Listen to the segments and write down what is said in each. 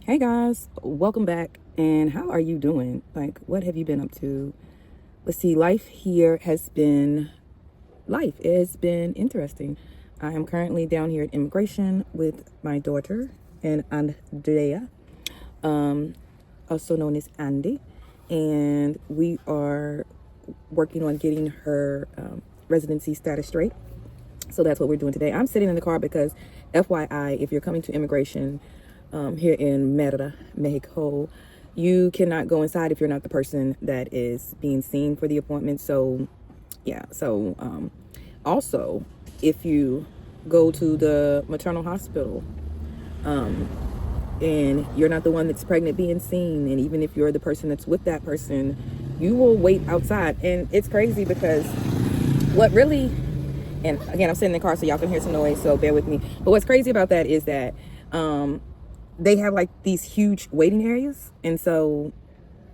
Hey guys, welcome back. And how are you doing? Like, what have you been up to? Let's see, life here has been life. It has been interesting. I am currently down here at immigration with my daughter and Andrea, also known as Andy, and we are working on getting her residency status straight. So that's what we're doing today. I'm sitting in the car because, FYI, if you're coming to immigration here in Merida, Mexico, you cannot go inside if you're not the person that is being seen for the appointment. So, yeah. So, also, if you go to the maternal hospital and you're not the one that's pregnant being seen, and even if you're the person that's with that person, you will wait outside. And it's crazy because what really, and again, I'm sitting in the car so y'all can hear some noise, so bear with me. But what's crazy about that is that they have like these huge waiting areas, and so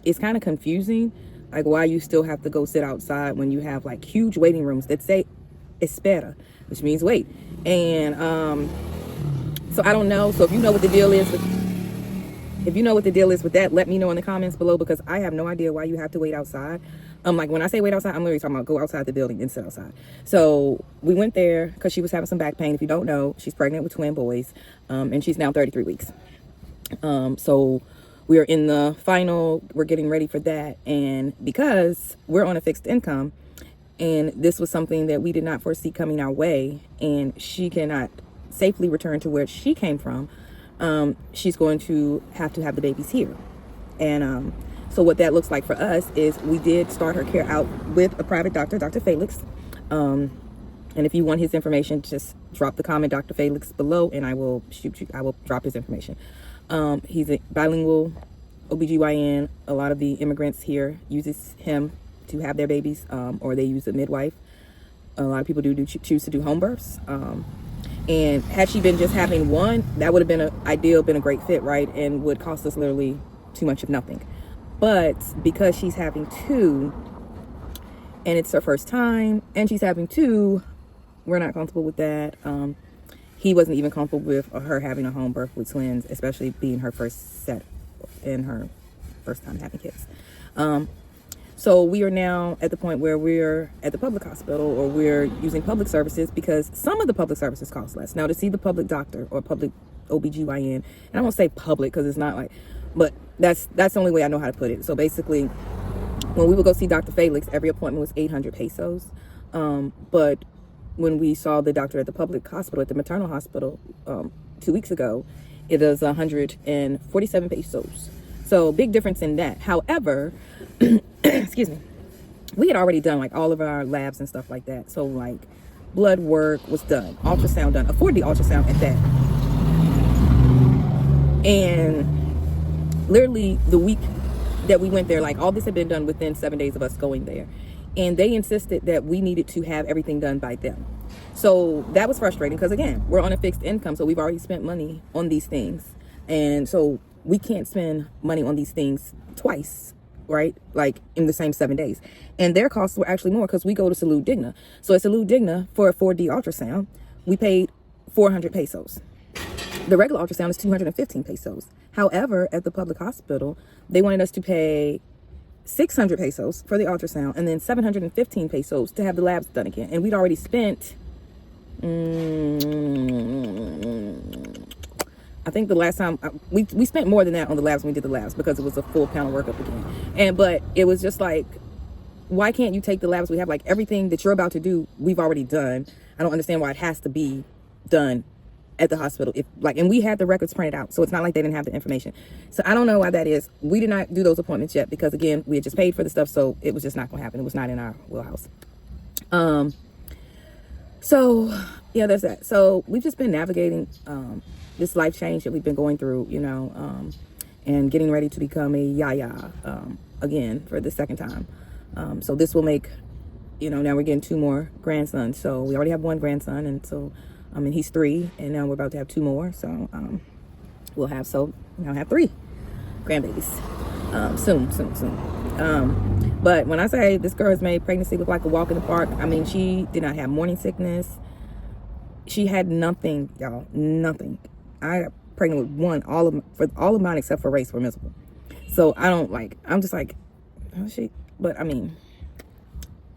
it's kind of confusing, like why you still have to go sit outside when you have like huge waiting rooms that say espera, which means wait. And so I don't know. So if you know what the deal is with that, let me know in the comments below, because I have no idea why you have to wait outside. Like when I say wait outside, I'm literally talking about go outside the building and sit outside. So we went there because she was having some back pain. If you don't know, she's pregnant with twin boys, and she's now 33 weeks. So we are in the final, we're getting ready for that. And because we're on a fixed income, and this was something that we did not foresee coming our way, and she cannot safely return to where she came from, she's going to have the babies here. And so what that looks like for us is we did start her care out with a private doctor, Dr. Felix. And if you want his information, just drop the comment, Dr. Felix, below, and I will drop his information. He's a bilingual OBGYN. A lot of the immigrants here uses him to have their babies, or they use a midwife. A lot of people choose to do home births. And had she been just having one, that would have been a great fit, right? And would cost us literally too much of nothing. But because she's having two, and it's her first time, and she's having two, we're not comfortable with that. He wasn't even comfortable with her having a home birth with twins, especially being her first set and her first time having kids. So we are now at the point where we're at the public hospital, or we're using public services, because some of the public services cost less. Now, to see the public doctor or public OBGYN, and I won't say public because it's not like, but that's the only way I know how to put it. So basically, when we would go see Dr. Felix, every appointment was 800 pesos. But when we saw the doctor at the public hospital, at the maternal hospital, 2 weeks ago, it was 147 pesos. So big difference in that. However, excuse me, we had already done like all of our labs and stuff like that. So like blood work was done, ultrasound done, a 4D ultrasound at that. And literally the week that we went there, like all this had been done within 7 days of us going there. And they insisted that we needed to have everything done by them. So that was frustrating because, again, we're on a fixed income. So we've already spent money on these things. And so we can't spend money on these things twice, right? Like in the same 7 days. And their costs were actually more because we go to Salud Digna. So at Salud Digna, for a 4D ultrasound, we paid 400 pesos. The regular ultrasound is 215 pesos. However, at the public hospital, they wanted us to pay 600 pesos for the ultrasound, and then 715 pesos to have the labs done again. And we'd already spent, I think the last time, we spent more than that on the labs when we did the labs, because it was a full panel workup again. But it was just like, why can't you take the labs we have? Like everything that you're about to do, we've already done. I don't understand why it has to be done at the hospital, and we had the records printed out, so it's not like they didn't have the information. So I don't know why that is. We did not do those appointments yet because, again, we had just paid for the stuff, so it was just not gonna happen. It was not in our wheelhouse. So yeah, there's that. So we've just been navigating this life change that we've been going through, and getting ready to become a yaya again for the second time. So this will make, now we're getting 2 more grandsons. So we already have 1 grandson, and so and he's 3, and now we're about to have 2 more. So we'll have 3 grandbabies soon. But when I say this girl has made pregnancy look like a walk in the park, I mean, she did not have morning sickness. She had nothing, y'all, nothing. I pregnant with one. All of mine except for race were miserable. So I'm just like, oh shit. But I mean,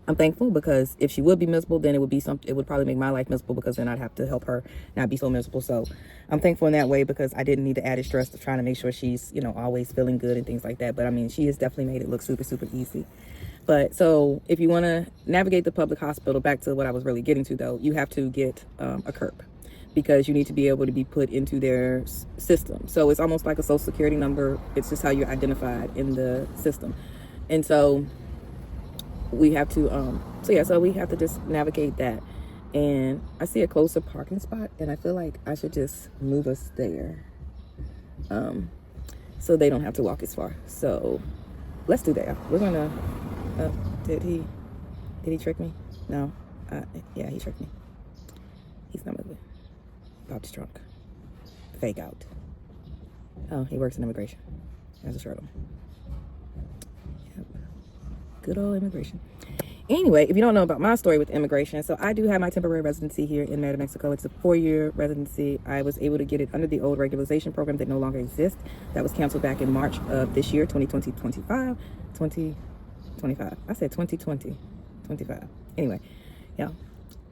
I'm thankful, because if she would be miserable, then it would probably make my life miserable, because then I'd have to help her not be so miserable. So I'm thankful in that way, because I didn't need the added stress of trying to make sure she's, always feeling good and things like that. But I mean, she has definitely made it look super, super easy. But so if you want to navigate the public hospital, back to what I was really getting to though, you have to get a CURP, because you need to be able to be put into their system. So it's almost like a social security number. It's just how you're identified in the system. And so we have to so we have to just navigate that. And I see a closer parking spot, and I feel like I should just move us there, so they don't have to walk as far. So let's do that. We're gonna did he trick me? No. Yeah, he tricked me. He's not moving. Popped his trunk. Fake out. Oh, he works in immigration. Has a shirt on. Yep. Good old immigration. Anyway, if you don't know about my story with immigration, so I do have my temporary residency here in Merida, Mexico. It's a 4-year residency. I was able to get it under the old regularization program that no longer exists. That was canceled back in March of this year, 2025. I said 2020, 25. Anyway, yeah,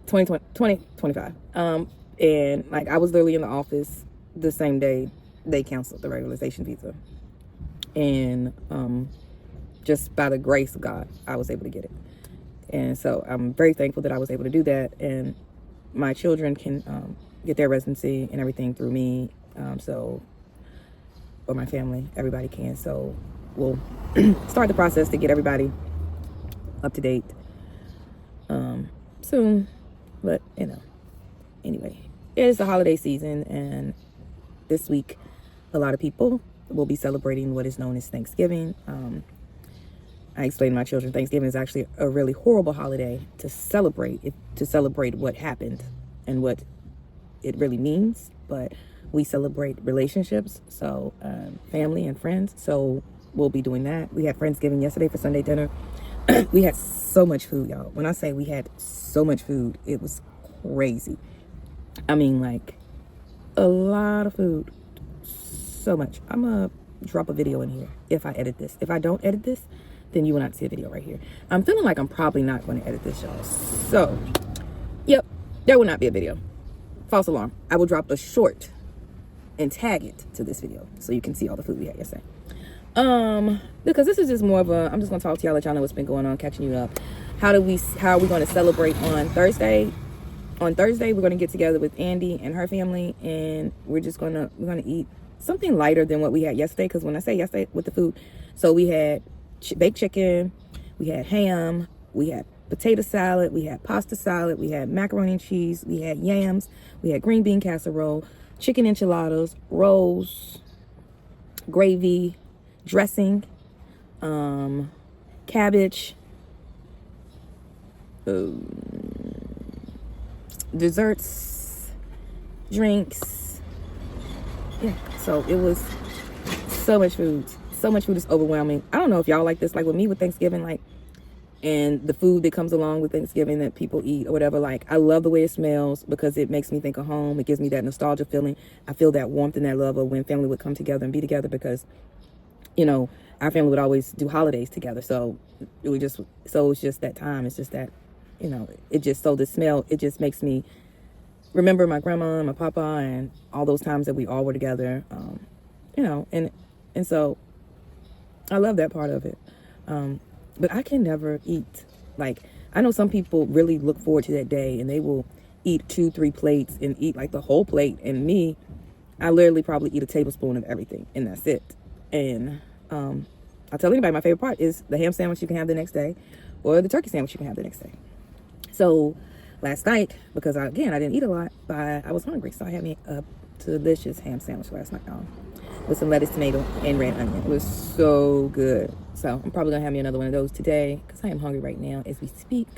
2025. And like, I was literally in the office the same day they canceled the regularization visa. And just by the grace of God, I was able to get it. And so I'm very thankful that I was able to do that. And my children can get their residency and everything through me. Or my family, everybody can. So we'll start the process to get everybody up to date soon. But, anyway, it is the holiday season. And this week, a lot of people will be celebrating what is known as Thanksgiving. I explained to my children, Thanksgiving is actually a really horrible holiday to celebrate what happened and what it really means. But we celebrate relationships, so family and friends. So we'll be doing that. We had Friendsgiving yesterday for Sunday dinner. We had so much food, y'all. When I say we had so much food, it was crazy. I mean, like, a lot of food. So much. I'm gonna drop a video in here if I edit this. If I don't edit this, then you will not see a video right here. I'm feeling like I'm probably not going to edit this, y'all. So, yep, there will not be a video. False alarm. I will drop a short and tag it to this video so you can see all the food we had yesterday. Because this is just more of a, I'm just going to talk to y'all, let y'all know what's been going on, catching you up. How are we going to celebrate on Thursday? On Thursday, we're going to get together with Andy and her family, and we're going to eat something lighter than what we had yesterday. Because when I say yesterday with the food, so we had baked chicken, we had ham, we had potato salad, we had pasta salad, we had macaroni and cheese, we had yams, we had green bean casserole, chicken enchiladas, rolls, gravy, dressing, cabbage, desserts, drinks. Yeah, so it was so much food. So much food is overwhelming. I don't know if y'all like this, like with me with Thanksgiving, like, and the food that comes along with Thanksgiving that people eat or whatever. Like, I love the way it smells because it makes me think of home. It gives me that nostalgia feeling. I feel that warmth and that love of when family would come together and be together, because, our family would always do holidays together. So it's just that time. It's just that, the smell, it just makes me remember my grandma and my papa and all those times that we all were together, and so I love that part of it. But I can never eat. Like, I know some people really look forward to that day and they will eat 2-3 plates and eat like the whole plate. And me, I literally probably eat a tablespoon of everything and that's it. And I'll tell anybody, my favorite part is the ham sandwich you can have the next day, or the turkey sandwich you can have the next day. So last night, because I didn't eat a lot, but I was hungry, so I had me a delicious ham sandwich last night, with some lettuce, tomato, and red onion. It was so good. So I'm probably gonna have me another one of those today, because I am hungry right now as we speak.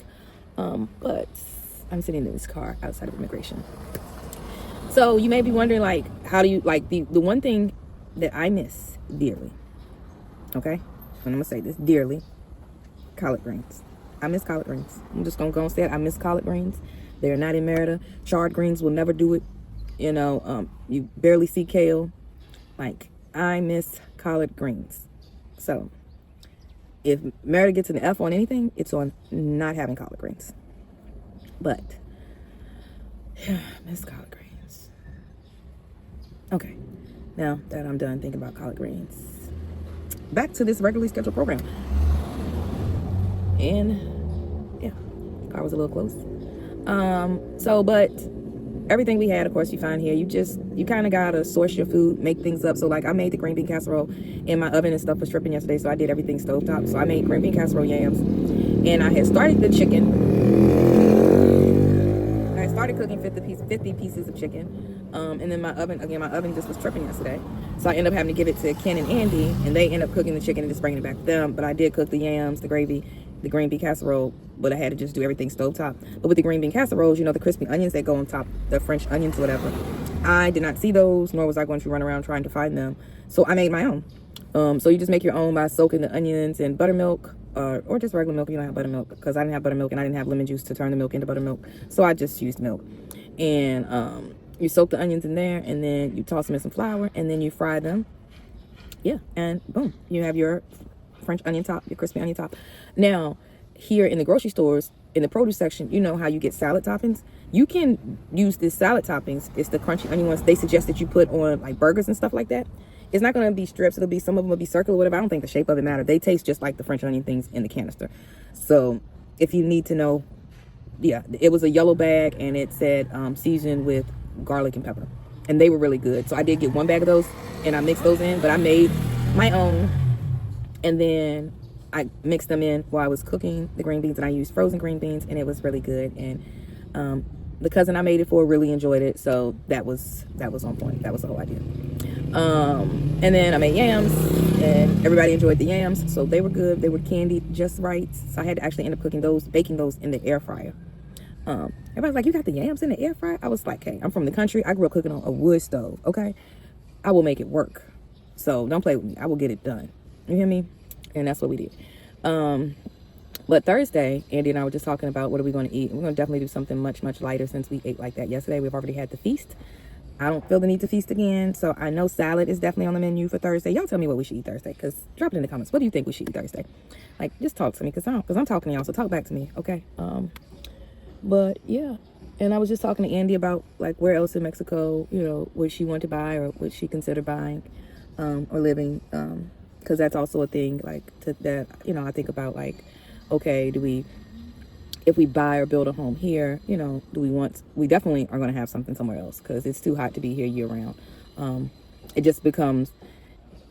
But I'm sitting in this car outside of immigration. So you may be wondering, like, how do you, like, the one thing that I miss dearly, okay? And I'm gonna say this, dearly, collard greens. I miss collard greens. I'm just gonna go and say it. I miss collard greens. They are not in Merida. Charred greens will never do it. You barely see kale. Like, I miss collard greens. So if Merida gets an F on anything, it's on not having collard greens. But yeah, miss collard greens. Okay, now that I'm done thinking about collard greens, back to this regularly scheduled program. And yeah, car was a little close. But everything we had, of course, you find here. You kind of gotta source your food, make things up. So like, I made the green bean casserole in my oven and stuff was tripping yesterday, so I did everything stovetop. So I made green bean casserole yams, and I had started the chicken. I started cooking 50 pieces of chicken, and then my oven just was tripping yesterday. So I ended up having to give it to Ken and Andy, and they ended up cooking the chicken and just bringing it back to them. But I did cook the yams, the gravy, the green bean casserole, but I had to just do everything stovetop. But with the green bean casseroles, the crispy onions that go on top, the French onions, whatever, I did not see those, nor was I going to run around trying to find them. So I made my own. So you just make your own by soaking the onions in buttermilk, or just regular milk if you don't have buttermilk, because I didn't have buttermilk and I didn't have lemon juice to turn the milk into buttermilk. So I just used milk. And you soak the onions in there, and then you toss them in some flour, and then you fry them. Yeah, and boom, you have your French onion top, your crispy onion top. Now, here in the grocery stores, in the produce section, you know how you get salad toppings? You can use this salad toppings. It's the crunchy onion ones. They suggest that you put on like burgers and stuff like that. It's not going to be strips. It'll be, some of them will be circular, whatever. I don't think the shape of it matters. They taste just like the French onion things in the canister. So if you need to know, yeah, it was a yellow bag, and it said seasoned with garlic and pepper. And they were really good. So I did get one bag of those, and I mixed those in, but I made my own. And then I mixed them in while I was cooking the green beans, and I used frozen green beans, and it was really good. And the cousin I made it for really enjoyed it, so that was on point. That was the whole idea. And then I made yams, and everybody enjoyed the yams, so they were good. They were candied just right. So I had to actually end up baking those in the air fryer. Everybody's like, you got the yams in the air fryer? I was like, hey, I'm from the country. I grew up cooking on a wood stove. Okay, I will make it work. So don't play with me. I will get it done. You hear me? And that's what we did. But Thursday, Andy and I were just talking about what are we going to eat. We're going to definitely do something much, much lighter since we ate like that yesterday. We've already had the feast. I don't feel the need to feast again. So I know salad is definitely on the menu for Thursday. Y'all tell me what we should eat Thursday, because drop it in the comments. What do you think we should eat Thursday? Like, just talk to me, because I'm talking to y'all. So talk back to me, okay? But yeah. And I was just talking to Andy about like where else in Mexico, would she want to buy, or would she consider buying or living, because that's also a thing like that I think about, like, okay, if we buy or build a home here, we definitely are going to have something somewhere else, because it's too hot to be here year round. It just becomes,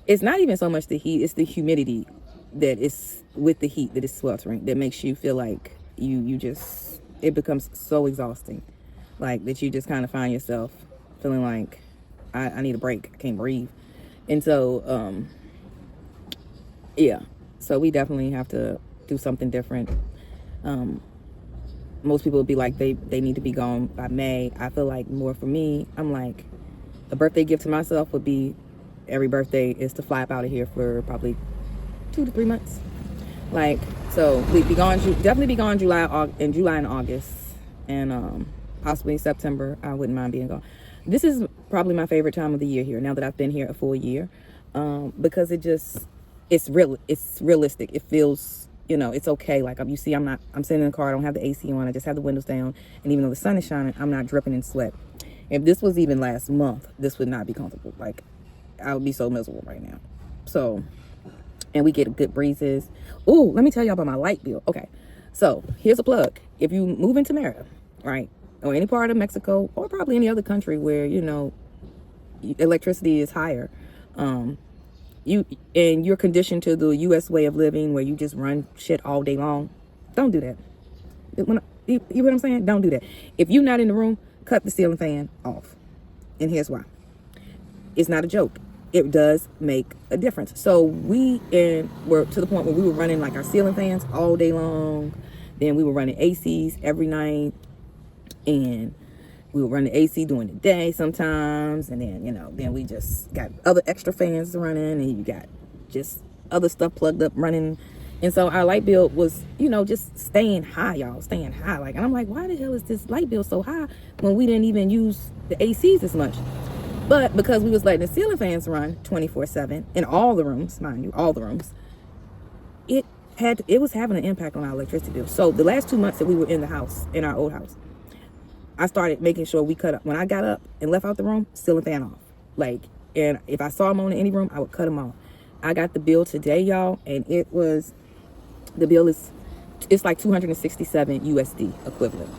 it's not even so much the heat, it's the humidity that is with the heat that is sweltering, that makes you feel like it becomes so exhausting, like that you just kind of find yourself feeling like I need a break, I can't breathe. And so yeah, so we definitely have to do something different. Most people would be like they need to be gone by May. I feel like more for me, I'm like, a birthday gift to myself would be, every birthday is to fly up out of here for probably 2 to 3 months. Like, so we'd be gone, definitely be gone July and August, and possibly September. I wouldn't mind being gone. This is probably my favorite time of the year here, now that I've been here a full year, because it's realistic. It feels, it's okay. Like, you see, I'm sitting in the car, I don't have the AC on, I just have the windows down, and even though the sun is shining, I'm not dripping in sweat. If this was even last month, this would not be comfortable. Like, I would be so miserable right now. So, and we get good breezes. Ooh, let me tell y'all about my light bill. Okay, so here's a plug. If you move into Merida, right, or any part of Mexico, or probably any other country where electricity is higher, you're conditioned to the U.S. way of living, where you just run shit all day long. Don't do that. You know what I'm saying? Don't do that. If you're not in the room, cut the ceiling fan off. And here's why. It's not a joke. It does make a difference. So we were to the point where we were running like our ceiling fans all day long. Then we were running ACs every night, and we were running AC during the day sometimes. And then, then we just got other extra fans running, and you got just other stuff plugged up running And so our light bill was, just staying high, y'all, staying high. Like, and I'm like, why the hell is this light bill so high when we didn't even use the ACs as much? But because we was letting the ceiling fans run 24/7 in all the rooms, mind you, all the rooms, it was having an impact on our electricity bill. So the last 2 months that we were in the house, in our old house, I started making sure we cut up. When I got up and left out the room, ceiling fan off. Like, and if I saw them on in any room, I would cut them off. I got the bill today, y'all, and the bill it's like 267 USD equivalent.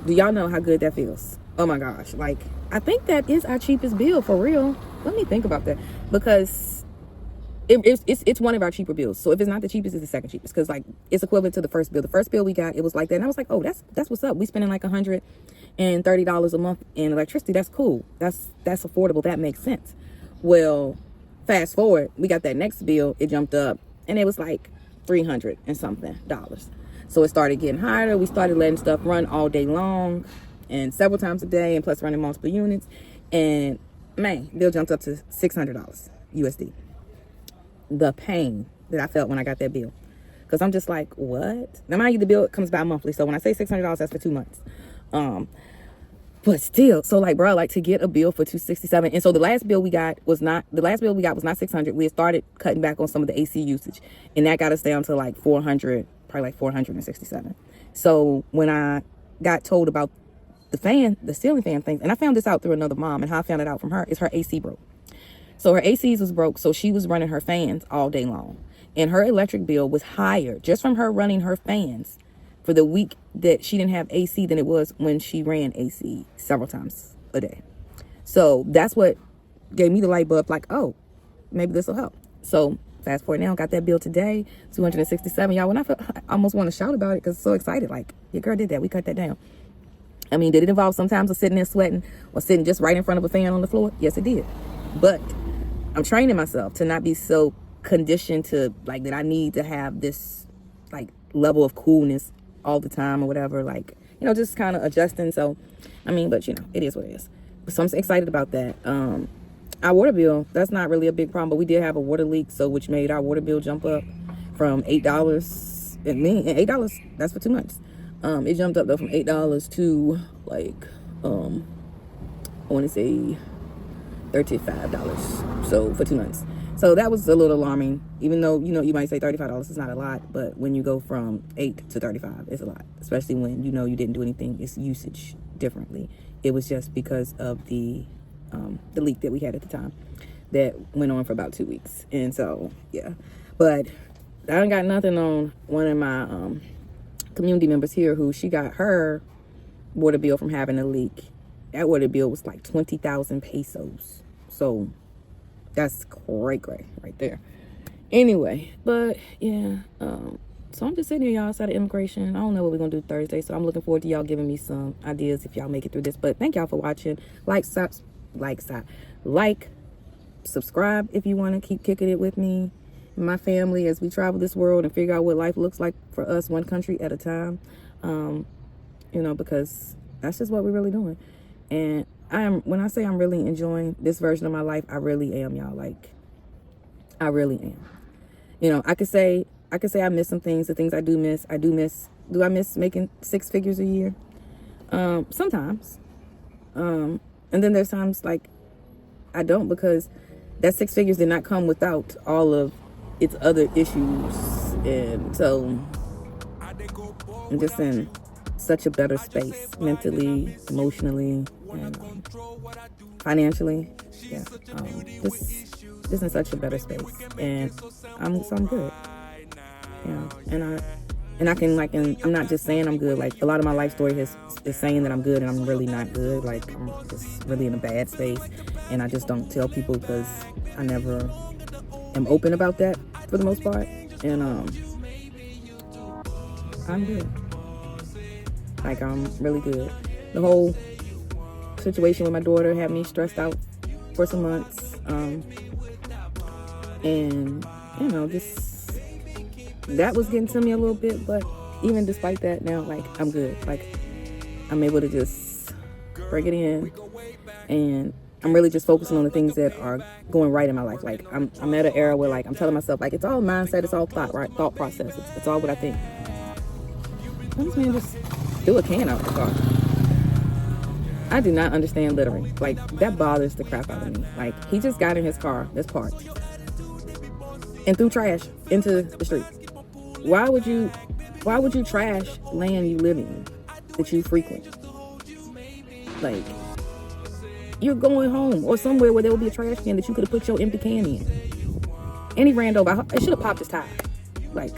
Do y'all know how good that feels? Oh my gosh. Like, I think that is our cheapest bill for real. Let me think about that, because it's one of our cheaper bills. So if it's not the cheapest, it's the second cheapest, because like it's equivalent to the first bill. The first bill we got, it was like that, and I was like, oh, that's what's up. We spending like $130 a month in electricity. That's cool. That's affordable. That makes sense. Well, fast forward, we got that next bill. It jumped up, and it was like $300 and something dollars. So it started getting higher. We started letting stuff run all day long and several times a day, and plus running multiple units. And man, bill jumped up to $600 USD. The pain that I felt when I got that bill, because I'm just like, what? Now mind you, the bill comes by monthly. So when I say $600, that's for 2 months. But still, so like, bro, like to get a bill for 267. And so the last bill we got was not 600. We had started cutting back on some of the AC usage, and that got us down to like 400, probably like 467. So when I got told about the ceiling fan thing, and I found this out through another mom, and how I found it out from her is her AC broke. So her ACs was broke, so she was running her fans all day long, and her electric bill was higher just from her running her fans for the week that she didn't have AC than it was when she ran AC several times a day. So that's what gave me the light bulb, like, oh, maybe this will help. So fast forward now, got that bill today, 267. Y'all, when I almost want to shout about it because I'm so excited. Like, your girl did that. We cut that down. I mean, did it involve sometimes of sitting there sweating or sitting just right in front of a fan on the floor? Yes, it did. But I'm training myself to not be so conditioned to, like, that I need to have this, like, level of coolness all the time or whatever, like, just kind of adjusting. So I mean, but it is what it is. So I'm excited about that. Our water bill, that's not really a big problem, but we did have a water leak, so which made our water bill jump up from $8, and $8, that's for 2 months. It jumped up though from $8 to like I want to say $35, so for 2 months. So that was a little alarming, even though, you might say $35 is not a lot, but when you go from 8 to 35, it's a lot, especially when, you didn't do anything, it's usage differently. It was just because of the leak that we had at the time that went on for about 2 weeks. And so, yeah, but I ain't got nothing on one of my community members here who she got her water bill from having a leak. That water bill was like 20,000 pesos. So that's great right there. Anyway, but yeah, so I'm just sitting here, y'all, outside of immigration. I don't know what we're gonna do Thursday, so I'm looking forward to y'all giving me some ideas if y'all make it through this. But thank y'all for watching. Like, subscribe if you want to keep kicking it with me and my family as we travel this world and figure out what life looks like for us, one country at a time. Because that's just what we're really doing. And when I say I'm really enjoying this version of my life, I really am, y'all. Like, I really am. I could say I miss some things, the things I do miss. Do I miss making 6 figures a year? Sometimes. And then there's times like I don't, because that 6 figures did not come without all of its other issues. And so I'm just in such a better space, mentally, emotionally, and financially. Yeah, just in such a better space, and I'm good. Yeah, and I can, like, and I'm not just saying I'm good. Like, a lot of my life story is saying that I'm good, and I'm really not good. Like, I'm just really in a bad space, and I just don't tell people because I never am open about that for the most part. And I'm good. Like, I'm really good. The whole situation with my daughter had me stressed out for some months. And, just, that was getting to me a little bit. But even despite that, now, like, I'm good. Like, I'm able to just bring it in and I'm really just focusing on the things that are going right in my life. Like I'm at an era where like I'm telling myself like it's all mindset, it's all thought, right? Thought process. It's all what I think. This man just threw a can out the car. I do not understand littering. Like that bothers the crap out of me. Like he just got in his car, this part, and threw trash into the street. Why would you trash land you live in that you frequent? Like, you're going home or somewhere where there will be a trash can that you could have put your empty can in. And he ran over. It should have popped his tire. Like.